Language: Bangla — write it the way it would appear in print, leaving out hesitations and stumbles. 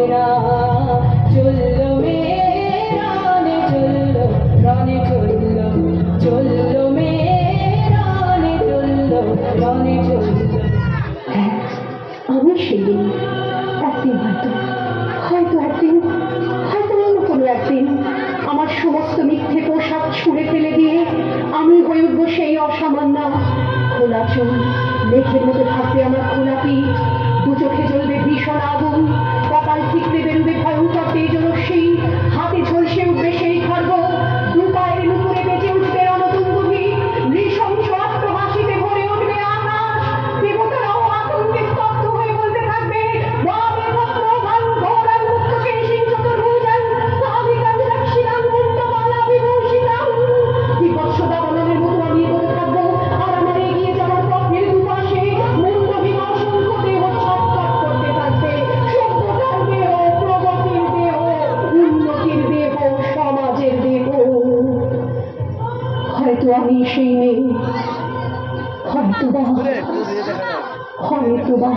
মেয়েরা চললো মেরানে চললো রনে চললো চললো মেরানে চললো রনে চললো। হ্যাঁ, আমি সেদিন একদিন হয়তো একদিন অন্য কোনো একদিন আমার সমস্ত মিথ্যে পোশাক ছুঁড়ে ফেলে দিয়ে আমি হয়ে উঠবো সেই অসামান্য। খোলা চোখ, মেঘের মতো থাকবে আমার খোলা পিঠ, দু চোখে জ্বলবে ভীষণ আগুন, কপাল ঠিকরে বেরোবে ভয়ঙ্কর তেজরশ্মি, হাতে ঝলসে উঠবে সেই খর্গ, দু পায়ের নুপুরে বেঁচে উঠবে রণতুঙ্গভি, নৃশংস আত্মহাসিতে ভরে উঠবে আকাশ, দেবতারাও আতঙ্কে স্তব্ধ হয়ে বলতে থাকবে বামে ভদ্র ভান ঘোরান মুক্ত কেশিং চতুর্ভুজান সাবিকান সাক্ষিণাং মুক্তমালা বিভূষিতাং। বিভৎস দাবানলের মতো আমি এগোতে থাকবো, আর আমার এগিয়ে যাওয়ার পথের দুপাশে মুন্ডহীন অসংখ্য দেহ ছটফট করতে থাকবে। সভ্যতার দেহ, প্রগতির দেহ, উন্নতির দেহ, সমাজের দেহ। হয়তো আমি সেই মেয়ে, হয়তো বা